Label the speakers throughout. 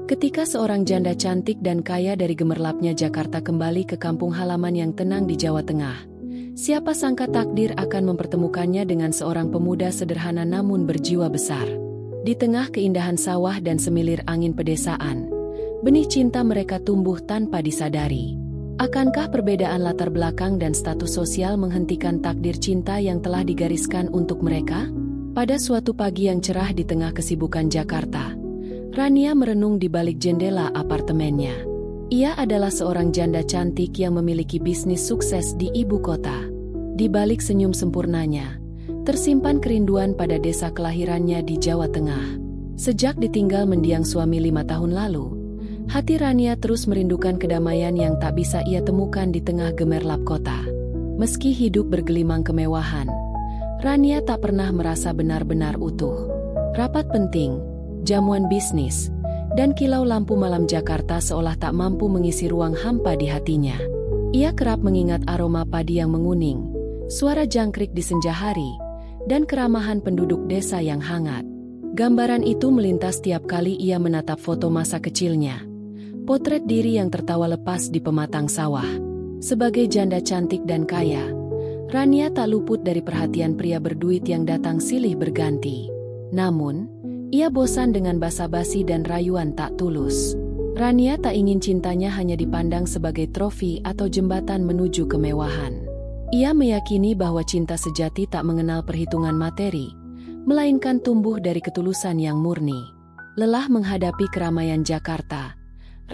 Speaker 1: Ketika seorang janda cantik dan kaya dari gemerlapnya Jakarta kembali ke kampung halaman yang tenang di Jawa Tengah, siapa sangka takdir akan mempertemukannya dengan seorang pemuda sederhana namun berjiwa besar. Di tengah keindahan sawah dan semilir angin pedesaan, benih cinta mereka tumbuh tanpa disadari. Akankah perbedaan latar belakang dan status sosial menghentikan takdir cinta yang telah digariskan untuk mereka? Pada suatu pagi yang cerah di tengah kesibukan Jakarta, Rania merenung di balik jendela apartemennya. Ia adalah seorang janda cantik yang memiliki bisnis sukses di ibu kota. Di balik senyum sempurnanya, tersimpan kerinduan pada desa kelahirannya di Jawa Tengah. Sejak ditinggal mendiang suami 5 tahun lalu, hati Rania terus merindukan kedamaian yang tak bisa ia temukan di tengah gemerlap kota. Meski hidup bergelimang kemewahan, Rania tak pernah merasa benar-benar utuh. Rapat penting, jamuan bisnis, dan kilau lampu malam Jakarta seolah tak mampu mengisi ruang hampa di hatinya. Ia kerap mengingat aroma padi yang menguning, suara jangkrik di senja hari, dan keramahan penduduk desa yang hangat. Gambaran itu melintas tiap kali ia menatap foto masa kecilnya. Potret diri yang tertawa lepas di pematang sawah. Sebagai janda cantik dan kaya, Rania tak luput dari perhatian pria berduit yang datang silih berganti. Namun, ia bosan dengan basa-basi dan rayuan tak tulus. Rania tak ingin cintanya hanya dipandang sebagai trofi atau jembatan menuju kemewahan. Ia meyakini bahwa cinta sejati tak mengenal perhitungan materi, melainkan tumbuh dari ketulusan yang murni. Lelah menghadapi keramaian Jakarta,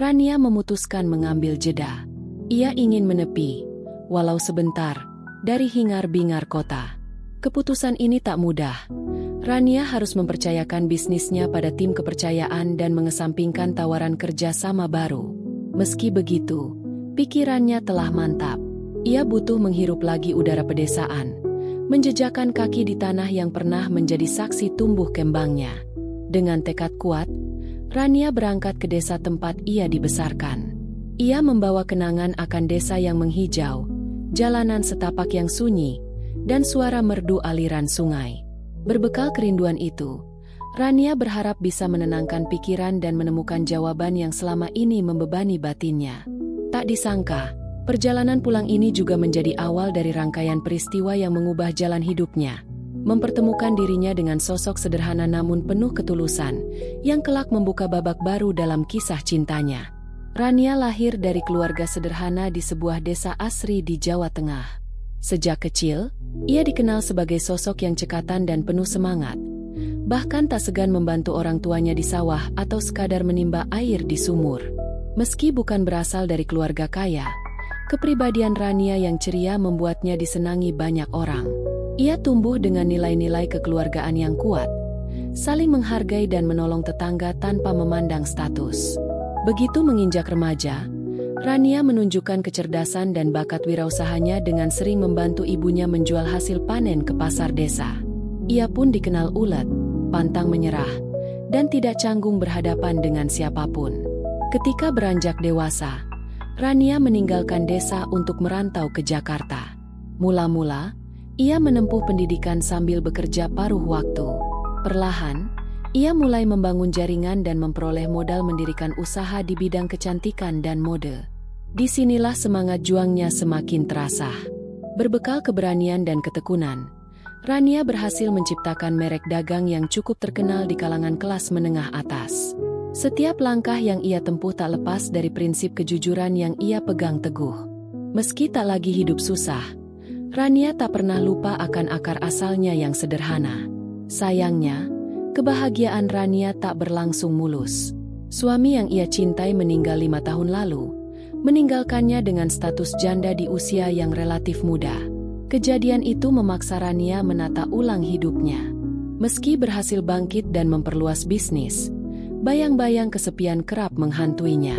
Speaker 1: Rania memutuskan mengambil jeda. Ia ingin menepi, walau sebentar, dari hingar-bingar kota. Keputusan ini tak mudah. Rania harus mempercayakan bisnisnya pada tim kepercayaan dan mengesampingkan tawaran kerja sama baru. Meski begitu, pikirannya telah mantap. Ia butuh menghirup lagi udara pedesaan, menjejakkan kaki di tanah yang pernah menjadi saksi tumbuh kembangnya. Dengan tekad kuat, Rania berangkat ke desa tempat ia dibesarkan. Ia membawa kenangan akan desa yang menghijau, jalanan setapak yang sunyi, dan suara merdu aliran sungai. Berbekal kerinduan itu, Rania berharap bisa menenangkan pikiran dan menemukan jawaban yang selama ini membebani batinnya. Tak disangka, perjalanan pulang ini juga menjadi awal dari rangkaian peristiwa yang mengubah jalan hidupnya. Mempertemukan dirinya dengan sosok sederhana namun penuh ketulusan, yang kelak membuka babak baru dalam kisah cintanya. Rania lahir dari keluarga sederhana di sebuah desa asri di Jawa Tengah. Sejak kecil, ia dikenal sebagai sosok yang cekatan dan penuh semangat. Bahkan tak segan membantu orang tuanya di sawah atau sekadar menimba air di sumur. Meski bukan berasal dari keluarga kaya, kepribadian Rania yang ceria membuatnya disenangi banyak orang. Ia tumbuh dengan nilai-nilai kekeluargaan yang kuat, saling menghargai dan menolong tetangga tanpa memandang status. Begitu menginjak remaja, Rania menunjukkan kecerdasan dan bakat wirausahanya dengan sering membantu ibunya menjual hasil panen ke pasar desa. Ia pun dikenal ulet, pantang menyerah, dan tidak canggung berhadapan dengan siapapun. Ketika beranjak dewasa, Rania meninggalkan desa untuk merantau ke Jakarta. Mula-mula, ia menempuh pendidikan sambil bekerja paruh waktu. Perlahan, ia mulai membangun jaringan dan memperoleh modal mendirikan usaha di bidang kecantikan dan mode. Disinilah semangat juangnya semakin terasa. Berbekal keberanian dan ketekunan, Rania berhasil menciptakan merek dagang yang cukup terkenal di kalangan kelas menengah atas. Setiap langkah yang ia tempuh tak lepas dari prinsip kejujuran yang ia pegang teguh. Meski tak lagi hidup susah, Rania tak pernah lupa akan akar asalnya yang sederhana. Sayangnya, kebahagiaan Rania tak berlangsung mulus. Suami yang ia cintai meninggal 5 tahun lalu, meninggalkannya dengan status janda di usia yang relatif muda. Kejadian itu memaksa Rania menata ulang hidupnya. Meski berhasil bangkit dan memperluas bisnis, bayang-bayang kesepian kerap menghantuinya.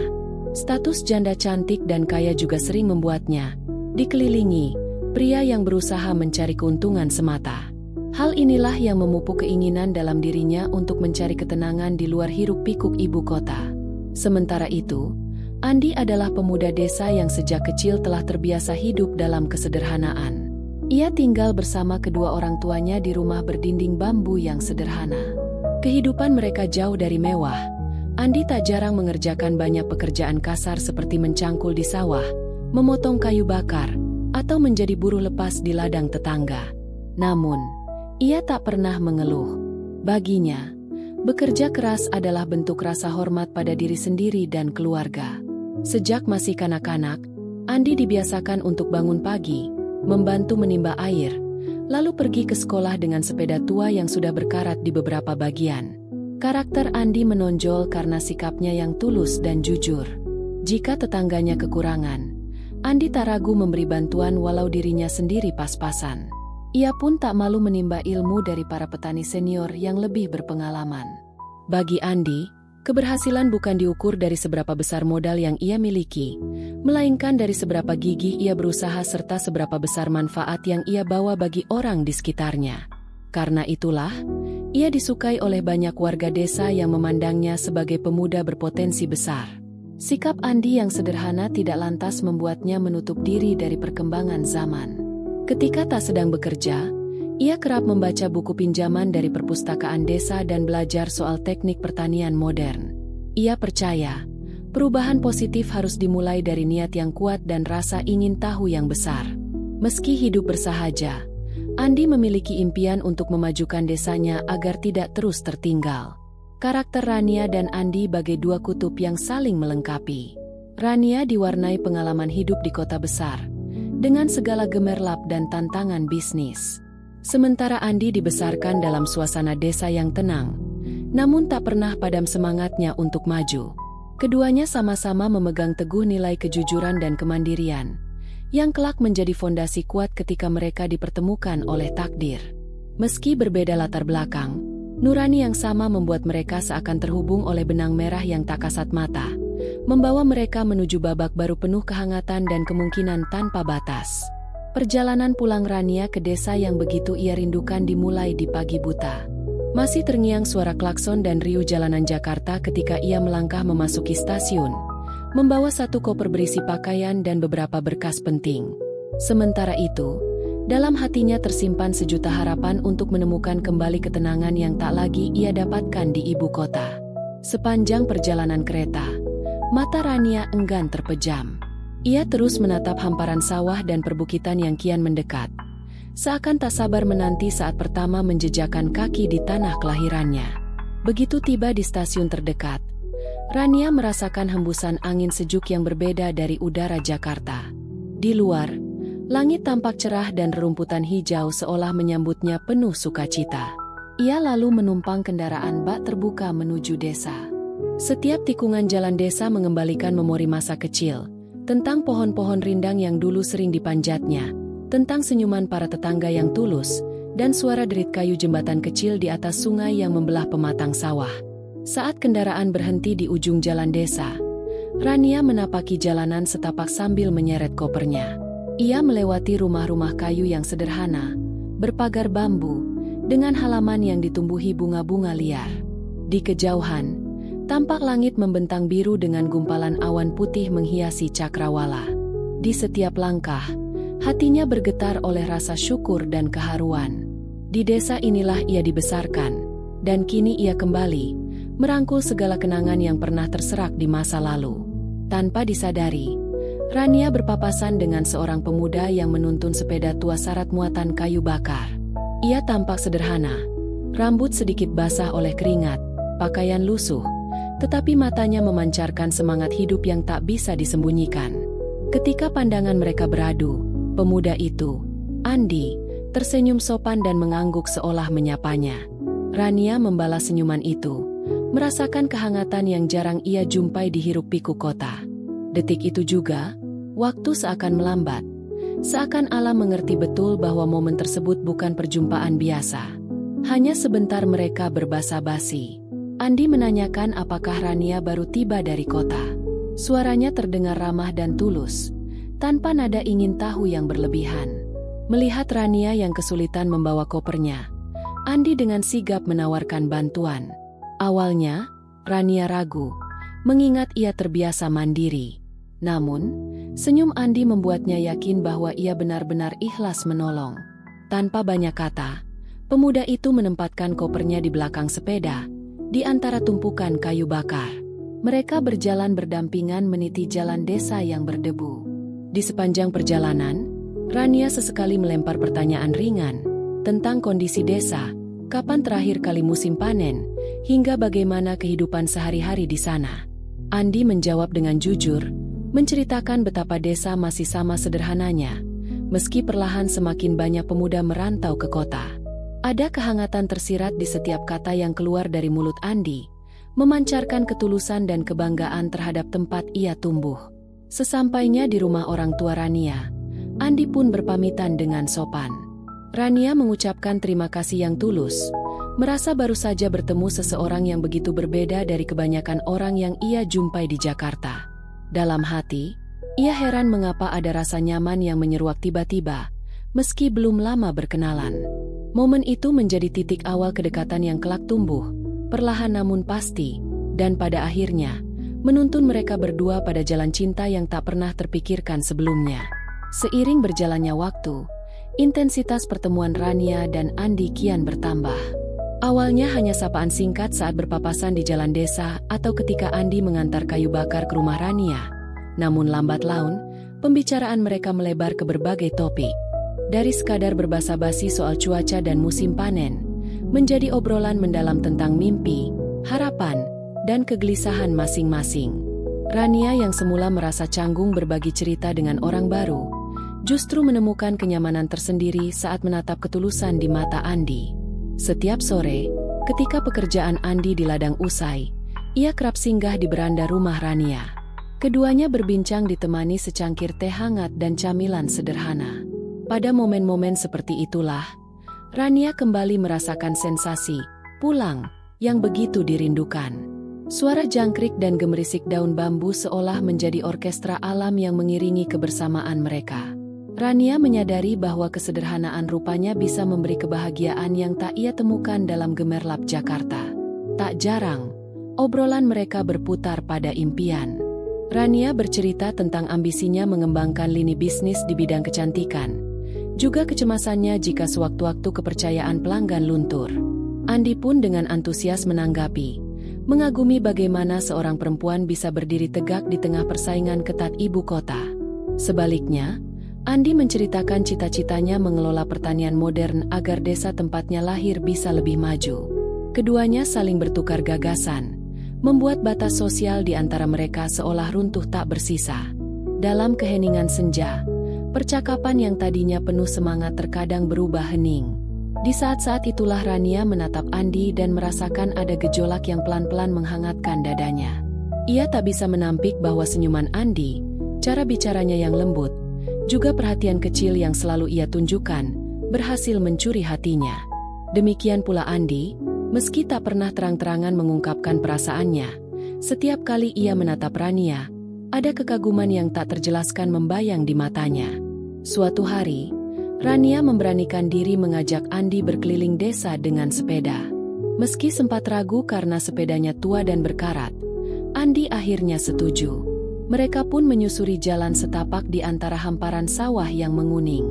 Speaker 1: Status janda cantik dan kaya juga sering membuatnya dikelilingi pria yang berusaha mencari keuntungan semata. Hal inilah yang memupuk keinginan dalam dirinya untuk mencari ketenangan di luar hiruk-pikuk ibu kota. Sementara itu, Andi adalah pemuda desa yang sejak kecil telah terbiasa hidup dalam kesederhanaan. Ia tinggal bersama kedua orang tuanya di rumah berdinding bambu yang sederhana. Kehidupan mereka jauh dari mewah. Andi tak jarang mengerjakan banyak pekerjaan kasar seperti mencangkul di sawah, memotong kayu bakar, atau menjadi buruh lepas di ladang tetangga. Namun, ia tak pernah mengeluh. Baginya, bekerja keras adalah bentuk rasa hormat pada diri sendiri dan keluarga. Sejak masih kanak-kanak, Andi dibiasakan untuk bangun pagi, membantu menimba air, lalu pergi ke sekolah dengan sepeda tua yang sudah berkarat di beberapa bagian. Karakter Andi menonjol karena sikapnya yang tulus dan jujur. Jika tetangganya kekurangan, Andi tak ragu memberi bantuan walau dirinya sendiri pas-pasan. Ia pun tak malu menimba ilmu dari para petani senior yang lebih berpengalaman. Bagi Andi, keberhasilan bukan diukur dari seberapa besar modal yang ia miliki, melainkan dari seberapa gigih ia berusaha serta seberapa besar manfaat yang ia bawa bagi orang di sekitarnya. Karena itulah, ia disukai oleh banyak warga desa yang memandangnya sebagai pemuda berpotensi besar. Sikap Andi yang sederhana tidak lantas membuatnya menutup diri dari perkembangan zaman. Ketika tak sedang bekerja, ia kerap membaca buku pinjaman dari perpustakaan desa dan belajar soal teknik pertanian modern. Ia percaya, perubahan positif harus dimulai dari niat yang kuat dan rasa ingin tahu yang besar. Meski hidup bersahaja, Andi memiliki impian untuk memajukan desanya agar tidak terus tertinggal. Karakter Rania dan Andi bagai dua kutub yang saling melengkapi. Rania diwarnai pengalaman hidup di kota besar, dengan segala gemerlap dan tantangan bisnis. Sementara Andi dibesarkan dalam suasana desa yang tenang, namun tak pernah padam semangatnya untuk maju. Keduanya sama-sama memegang teguh nilai kejujuran dan kemandirian, yang kelak menjadi fondasi kuat ketika mereka dipertemukan oleh takdir. Meski berbeda latar belakang, nurani yang sama membuat mereka seakan terhubung oleh benang merah yang tak kasat mata, membawa mereka menuju babak baru penuh kehangatan dan kemungkinan tanpa batas. Perjalanan pulang Rania ke desa yang begitu ia rindukan dimulai di pagi buta. Masih terngiang suara klakson dan riuh jalanan Jakarta ketika ia melangkah memasuki stasiun, membawa satu koper berisi pakaian dan beberapa berkas penting. Sementara itu, dalam hatinya tersimpan sejuta harapan untuk menemukan kembali ketenangan yang tak lagi ia dapatkan di ibu kota. Sepanjang perjalanan kereta, mata Rania enggan terpejam. Ia terus menatap hamparan sawah dan perbukitan yang kian mendekat, seakan tak sabar menanti saat pertama menjejakkan kaki di tanah kelahirannya. Begitu tiba di stasiun terdekat, Rania merasakan hembusan angin sejuk yang berbeda dari udara Jakarta. Di luar, langit tampak cerah dan rerumputan hijau seolah menyambutnya penuh sukacita. Ia lalu menumpang kendaraan bak terbuka menuju desa. Setiap tikungan jalan desa mengembalikan memori masa kecil, tentang pohon-pohon rindang yang dulu sering dipanjatnya, tentang senyuman para tetangga yang tulus, dan suara derit kayu jembatan kecil di atas sungai yang membelah pematang sawah. Saat kendaraan berhenti di ujung jalan desa, Rania menapaki jalanan setapak sambil menyeret kopernya. Ia melewati rumah-rumah kayu yang sederhana, berpagar bambu, dengan halaman yang ditumbuhi bunga-bunga liar. Di kejauhan, tampak langit membentang biru dengan gumpalan awan putih menghiasi cakrawala. Di setiap langkah, hatinya bergetar oleh rasa syukur dan keharuan. Di desa inilah ia dibesarkan, dan kini ia kembali, merangkul segala kenangan yang pernah terserak di masa lalu. Tanpa disadari, Rania berpapasan dengan seorang pemuda yang menuntun sepeda tua syarat muatan kayu bakar. Ia tampak sederhana, rambut sedikit basah oleh keringat, pakaian lusuh, tetapi matanya memancarkan semangat hidup yang tak bisa disembunyikan. Ketika pandangan mereka beradu, pemuda itu, Andi, tersenyum sopan dan mengangguk seolah menyapanya. Rania membalas senyuman itu, merasakan kehangatan yang jarang ia jumpai di hiruk-pikuk kota. Detik itu juga, waktu seakan melambat. Seakan alam mengerti betul bahwa momen tersebut bukan perjumpaan biasa. Hanya sebentar mereka berbasa-basi. Andi menanyakan apakah Rania baru tiba dari kota. Suaranya terdengar ramah dan tulus, tanpa nada ingin tahu yang berlebihan. Melihat Rania yang kesulitan membawa kopernya, Andi dengan sigap menawarkan bantuan. Awalnya, Rania ragu, mengingat ia terbiasa mandiri. Namun, senyum Andi membuatnya yakin bahwa ia benar-benar ikhlas menolong. Tanpa banyak kata, pemuda itu menempatkan kopernya di belakang sepeda, di antara tumpukan kayu bakar. Mereka berjalan berdampingan meniti jalan desa yang berdebu. Di sepanjang perjalanan, Rania sesekali melempar pertanyaan ringan tentang kondisi desa, kapan terakhir kali musim panen, hingga bagaimana kehidupan sehari-hari di sana. Andi menjawab dengan jujur, menceritakan betapa desa masih sama sederhananya, meski perlahan semakin banyak pemuda merantau ke kota. Ada kehangatan tersirat di setiap kata yang keluar dari mulut Andi, memancarkan ketulusan dan kebanggaan terhadap tempat ia tumbuh. Sesampainya di rumah orang tua Rania, Andi pun berpamitan dengan sopan. Rania mengucapkan terima kasih yang tulus, merasa baru saja bertemu seseorang yang begitu berbeda dari kebanyakan orang yang ia jumpai di Jakarta. Dalam hati, ia heran mengapa ada rasa nyaman yang menyeruak tiba-tiba, meski belum lama berkenalan. Momen itu menjadi titik awal kedekatan yang kelak tumbuh, perlahan namun pasti, dan pada akhirnya, menuntun mereka berdua pada jalan cinta yang tak pernah terpikirkan sebelumnya. Seiring berjalannya waktu, intensitas pertemuan Rania dan Andi kian bertambah. Awalnya hanya sapaan singkat saat berpapasan di jalan desa atau ketika Andi mengantar kayu bakar ke rumah Rania. Namun lambat laun, pembicaraan mereka melebar ke berbagai topik. Dari sekadar berbasa-basi soal cuaca dan musim panen, menjadi obrolan mendalam tentang mimpi, harapan, dan kegelisahan masing-masing. Rania yang semula merasa canggung berbagi cerita dengan orang baru, justru menemukan kenyamanan tersendiri saat menatap ketulusan di mata Andi. Setiap sore, ketika pekerjaan Andi di ladang usai, ia kerap singgah di beranda rumah Rania. Keduanya berbincang ditemani secangkir teh hangat dan camilan sederhana. Pada momen-momen seperti itulah, Rania kembali merasakan sensasi pulang yang begitu dirindukan. Suara jangkrik dan gemerisik daun bambu seolah menjadi orkestra alam yang mengiringi kebersamaan mereka. Rania menyadari bahwa kesederhanaan rupanya bisa memberi kebahagiaan yang tak ia temukan dalam gemerlap Jakarta. Tak jarang, obrolan mereka berputar pada impian. Rania bercerita tentang ambisinya mengembangkan lini bisnis di bidang kecantikan, juga kecemasannya jika sewaktu-waktu kepercayaan pelanggan luntur. Andi pun dengan antusias menanggapi, mengagumi bagaimana seorang perempuan bisa berdiri tegak di tengah persaingan ketat ibu kota. Sebaliknya, Andi menceritakan cita-citanya mengelola pertanian modern agar desa tempatnya lahir bisa lebih maju. Keduanya saling bertukar gagasan, membuat batas sosial di antara mereka seolah runtuh tak bersisa. Dalam keheningan senja, percakapan yang tadinya penuh semangat terkadang berubah hening. Di saat-saat itulah Rania menatap Andi dan merasakan ada gejolak yang pelan-pelan menghangatkan dadanya. Ia tak bisa menampik bahwa senyuman Andi, cara bicaranya yang lembut, juga perhatian kecil yang selalu ia tunjukkan, berhasil mencuri hatinya. Demikian pula Andi, meski tak pernah terang-terangan mengungkapkan perasaannya, setiap kali ia menatap Rania, ada kekaguman yang tak terjelaskan membayang di matanya. Suatu hari, Rania memberanikan diri mengajak Andi berkeliling desa dengan sepeda. Meski sempat ragu karena sepedanya tua dan berkarat, Andi akhirnya setuju. Mereka pun menyusuri jalan setapak di antara hamparan sawah yang menguning.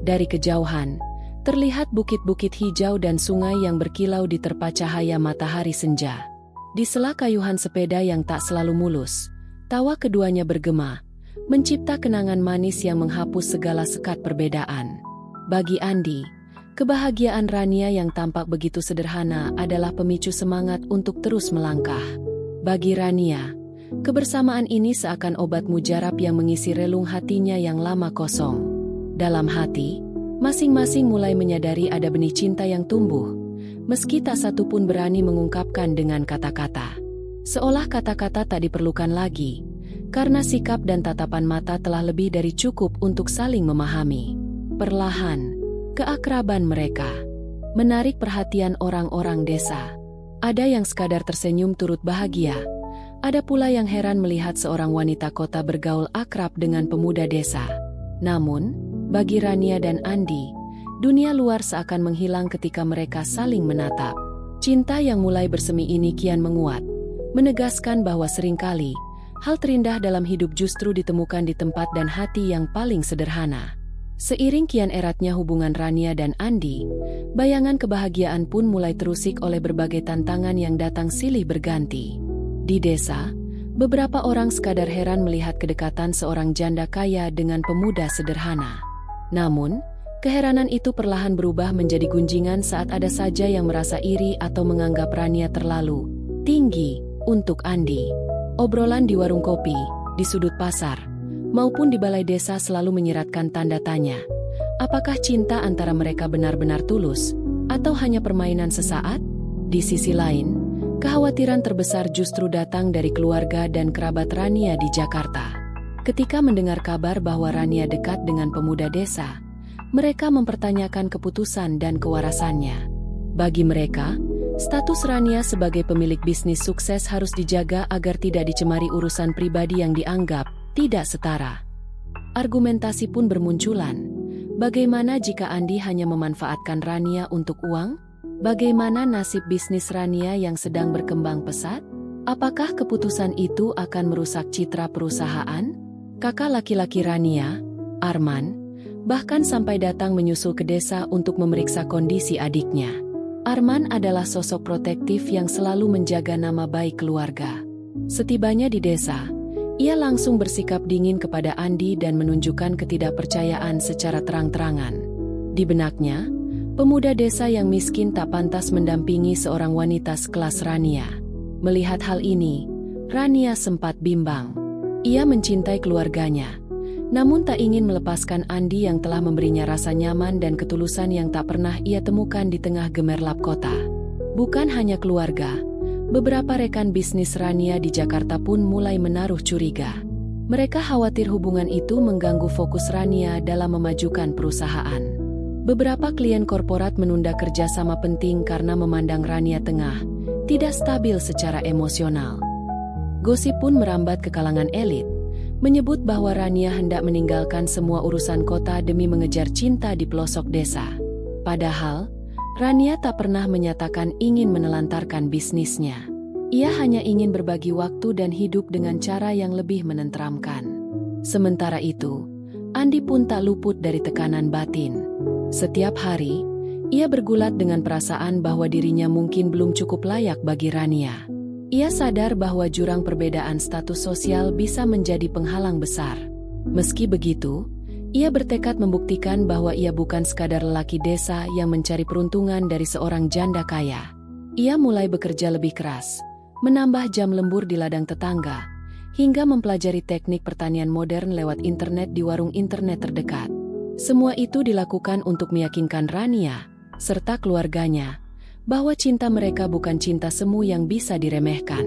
Speaker 1: Dari kejauhan, terlihat bukit-bukit hijau dan sungai yang berkilau diterpa cahaya matahari senja. Di sela kayuhan sepeda yang tak selalu mulus, tawa keduanya bergema, mencipta kenangan manis yang menghapus segala sekat perbedaan. Bagi Andi, kebahagiaan Rania yang tampak begitu sederhana adalah pemicu semangat untuk terus melangkah. Bagi Rania, kebersamaan ini seakan obat mujarab yang mengisi relung hatinya yang lama kosong. Dalam hati, masing-masing mulai menyadari ada benih cinta yang tumbuh, meski tak satu pun berani mengungkapkan dengan kata-kata. Seolah kata-kata tak diperlukan lagi, karena sikap dan tatapan mata telah lebih dari cukup untuk saling memahami. Perlahan, keakraban mereka menarik perhatian orang-orang desa. Ada yang sekadar tersenyum turut bahagia, ada pula yang heran melihat seorang wanita kota bergaul akrab dengan pemuda desa. Namun, bagi Rania dan Andi, dunia luar seakan menghilang ketika mereka saling menatap. Cinta yang mulai bersemi ini kian menguat, menegaskan bahwa seringkali, hal terindah dalam hidup justru ditemukan di tempat dan hati yang paling sederhana. Seiring kian eratnya hubungan Rania dan Andi, bayangan kebahagiaan pun mulai terusik oleh berbagai tantangan yang datang silih berganti. Di desa, Beberapa orang sekadar heran melihat kedekatan seorang janda kaya dengan pemuda sederhana. Namun, keheranan itu perlahan berubah menjadi gunjingan saat ada saja yang merasa iri atau menganggap Rania terlalu tinggi untuk Andi. Obrolan di warung kopi, di sudut pasar, maupun di balai desa selalu menyiratkan tanda tanya. Apakah cinta antara mereka benar-benar tulus, atau hanya permainan sesaat? Di sisi lain, kekhawatiran terbesar justru datang dari keluarga dan kerabat Rania di Jakarta. Ketika mendengar kabar bahwa Rania dekat dengan pemuda desa, mereka mempertanyakan keputusan dan kewarasannya. Bagi mereka, status Rania sebagai pemilik bisnis sukses harus dijaga agar tidak dicemari urusan pribadi yang dianggap tidak setara. Argumentasi pun bermunculan. Bagaimana jika Andi hanya memanfaatkan Rania untuk uang? Bagaimana nasib bisnis Rania yang sedang berkembang pesat? Apakah keputusan itu akan merusak citra perusahaan? Kakak laki-laki Rania, Arman, bahkan sampai datang menyusul ke desa untuk memeriksa kondisi adiknya. Arman adalah sosok protektif yang selalu menjaga nama baik keluarga. Setibanya di desa, ia langsung bersikap dingin kepada Andi dan menunjukkan ketidakpercayaan secara terang-terangan. Di benaknya, pemuda desa yang miskin tak pantas mendampingi seorang wanita sekelas Rania. Melihat hal ini, Rania sempat bimbang. Ia mencintai keluarganya, namun tak ingin melepaskan Andi yang telah memberinya rasa nyaman dan ketulusan yang tak pernah ia temukan di tengah gemerlap kota. Bukan hanya keluarga, beberapa rekan bisnis Rania di Jakarta pun mulai menaruh curiga. Mereka khawatir hubungan itu mengganggu fokus Rania dalam memajukan perusahaan. Beberapa klien korporat menunda kerjasama penting karena memandang Rania tengah tidak stabil secara emosional. Gosip pun merambat ke kalangan elit, menyebut bahwa Rania hendak meninggalkan semua urusan kota demi mengejar cinta di pelosok desa. Padahal, Rania tak pernah menyatakan ingin menelantarkan bisnisnya. Ia hanya ingin berbagi waktu dan hidup dengan cara yang lebih menenteramkan. Sementara itu, Andi pun tak luput dari tekanan batin. Setiap hari, ia bergulat dengan perasaan bahwa dirinya mungkin belum cukup layak bagi Rania. Ia sadar bahwa jurang perbedaan status sosial bisa menjadi penghalang besar. Meski begitu, ia bertekad membuktikan bahwa ia bukan sekadar lelaki desa yang mencari peruntungan dari seorang janda kaya. Ia mulai bekerja lebih keras, menambah jam lembur di ladang tetangga, hingga mempelajari teknik pertanian modern lewat internet di warung internet terdekat. Semua itu dilakukan untuk meyakinkan Rania, serta keluarganya, bahwa cinta mereka bukan cinta semu yang bisa diremehkan.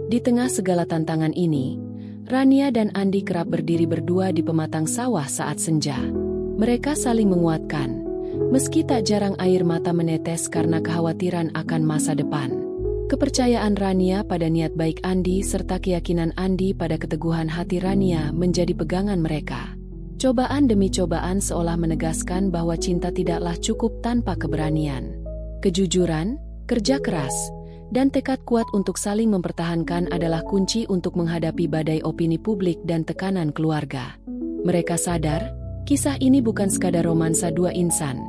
Speaker 1: Di tengah segala tantangan ini, Rania dan Andi kerap berdiri berdua di pematang sawah saat senja. Mereka saling menguatkan, meski tak jarang air mata menetes karena kekhawatiran akan masa depan. Kepercayaan Rania pada niat baik Andi serta keyakinan Andi pada keteguhan hati Rania menjadi pegangan mereka. Cobaan demi cobaan seolah menegaskan bahwa cinta tidaklah cukup tanpa keberanian. Kejujuran, kerja keras, dan tekad kuat untuk saling mempertahankan adalah kunci untuk menghadapi badai opini publik dan tekanan keluarga. Mereka sadar, kisah ini bukan sekadar romansa dua insan.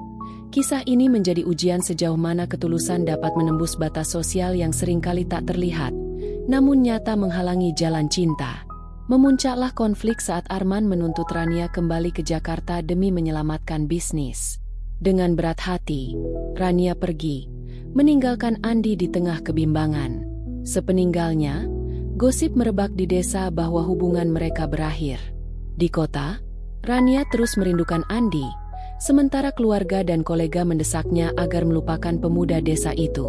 Speaker 1: Kisah ini menjadi ujian sejauh mana ketulusan dapat menembus batas sosial yang seringkali tak terlihat, namun nyata menghalangi jalan cinta. Memuncaklah konflik saat Arman menuntut Rania kembali ke Jakarta demi menyelamatkan bisnis. Dengan berat hati, Rania pergi, meninggalkan Andi di tengah kebimbangan. Sepeninggalnya, gosip merebak di desa bahwa hubungan mereka berakhir. Di kota, Rania terus merindukan Andi, sementara keluarga dan kolega mendesaknya agar melupakan pemuda desa itu.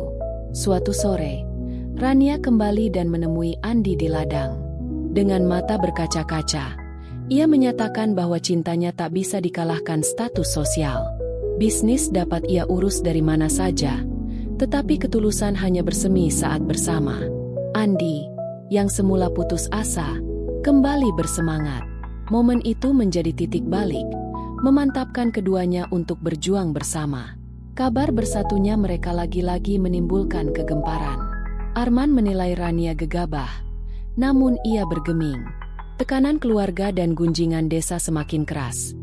Speaker 1: Suatu sore, Rania kembali dan menemui Andi di ladang. Dengan mata berkaca-kaca, ia menyatakan bahwa cintanya tak bisa dikalahkan status sosial. Bisnis dapat ia urus dari mana saja, tetapi ketulusan hanya bersemi saat bersama. Andi, yang semula putus asa, kembali bersemangat. Momen itu menjadi titik balik, memantapkan keduanya untuk berjuang bersama. Kabar bersatunya mereka lagi-lagi menimbulkan kegemparan. Arman menilai Rania gegabah, namun ia bergeming. Tekanan keluarga dan gunjingan desa semakin keras.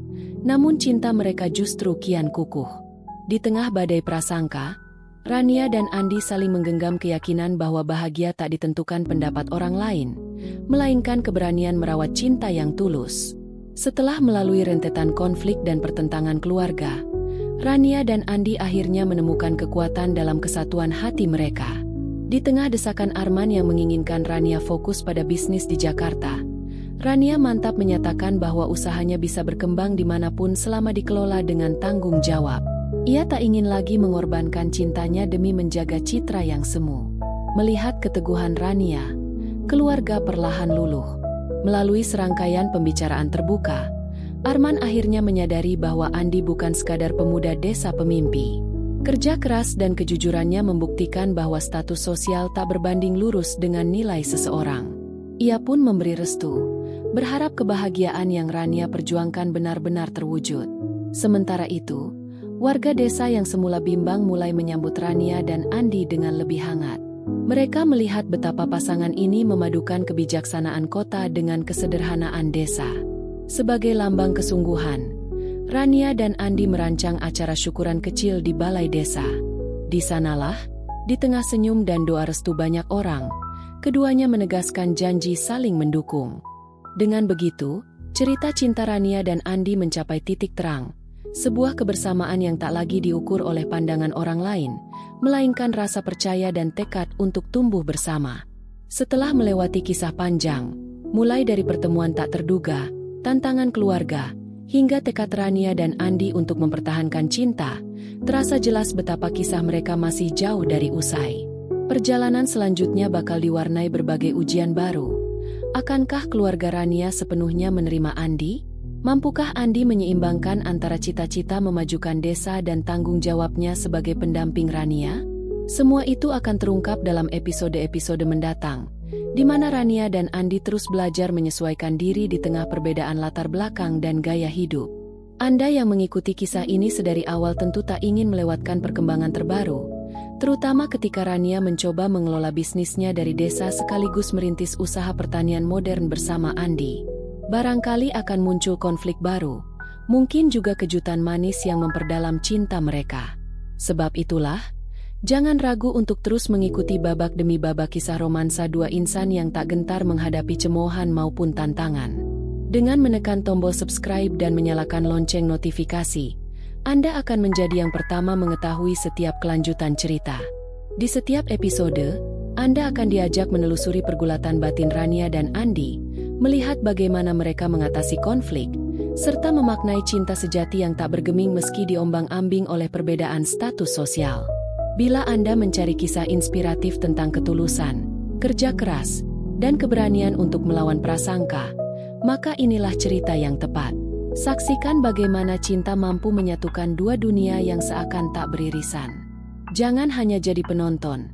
Speaker 1: Namun cinta mereka justru kian kukuh. Di tengah badai prasangka, Rania dan Andi saling menggenggam keyakinan bahwa bahagia tak ditentukan pendapat orang lain, melainkan keberanian merawat cinta yang tulus. Setelah melalui rentetan konflik dan pertentangan keluarga, Rania dan Andi akhirnya menemukan kekuatan dalam kesatuan hati mereka. Di tengah desakan Arman yang menginginkan Rania fokus pada bisnis di Jakarta, Rania mantap menyatakan bahwa usahanya bisa berkembang dimanapun selama dikelola dengan tanggung jawab. Ia tak ingin lagi mengorbankan cintanya demi menjaga citra yang semu. Melihat keteguhan Rania, keluarga perlahan luluh. Melalui serangkaian pembicaraan terbuka, Arman akhirnya menyadari bahwa Andi bukan sekadar pemuda desa pemimpi. Kerja keras dan kejujurannya membuktikan bahwa status sosial tak berbanding lurus dengan nilai seseorang. Ia pun memberi restu, berharap kebahagiaan yang Rania perjuangkan benar-benar terwujud. Sementara itu, warga desa yang semula bimbang mulai menyambut Rania dan Andi dengan lebih hangat. Mereka melihat betapa pasangan ini memadukan kebijaksanaan kota dengan kesederhanaan desa. Sebagai lambang kesungguhan, Rania dan Andi merancang acara syukuran kecil di balai desa. Di sanalah, di tengah senyum dan doa restu banyak orang, keduanya menegaskan janji saling mendukung. Dengan begitu, cerita cinta Rania dan Andi mencapai titik terang, sebuah kebersamaan yang tak lagi diukur oleh pandangan orang lain, melainkan rasa percaya dan tekad untuk tumbuh bersama. Setelah melewati kisah panjang, mulai dari pertemuan tak terduga, tantangan keluarga, hingga tekad Rania dan Andi untuk mempertahankan cinta, terasa jelas betapa kisah mereka masih jauh dari usai. Perjalanan selanjutnya bakal diwarnai berbagai ujian baru. Akankah keluarga Rania sepenuhnya menerima Andi? Mampukah Andi menyeimbangkan antara cita-cita memajukan desa dan tanggung jawabnya sebagai pendamping Rania? Semua itu akan terungkap dalam episode-episode mendatang, di mana Rania dan Andi terus belajar menyesuaikan diri di tengah perbedaan latar belakang dan gaya hidup. Anda yang mengikuti kisah ini sedari awal tentu tak ingin melewatkan perkembangan terbaru, terutama ketika Rania mencoba mengelola bisnisnya dari desa sekaligus merintis usaha pertanian modern bersama Andi. Barangkali akan muncul konflik baru, mungkin juga kejutan manis yang memperdalam cinta mereka. Sebab itulah, jangan ragu untuk terus mengikuti babak demi babak kisah romansa dua insan yang tak gentar menghadapi cemoohan maupun tantangan. Dengan menekan tombol subscribe dan menyalakan lonceng notifikasi, Anda akan menjadi yang pertama mengetahui setiap kelanjutan cerita. Di setiap episode, Anda akan diajak menelusuri pergulatan batin Rania dan Andi, melihat bagaimana mereka mengatasi konflik, serta memaknai cinta sejati yang tak bergeming meski diombang-ambing oleh perbedaan status sosial. Bila Anda mencari kisah inspiratif tentang ketulusan, kerja keras, dan keberanian untuk melawan prasangka, maka inilah cerita yang tepat. Saksikan bagaimana cinta mampu menyatukan dua dunia yang seakan tak beririsan. Jangan hanya jadi penonton,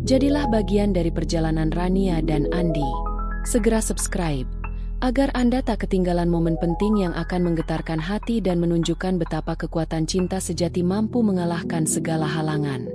Speaker 1: jadilah bagian dari perjalanan Rania dan Andi. Segera subscribe, agar Anda tak ketinggalan momen penting yang akan menggetarkan hati dan menunjukkan betapa kekuatan cinta sejati mampu mengalahkan segala halangan.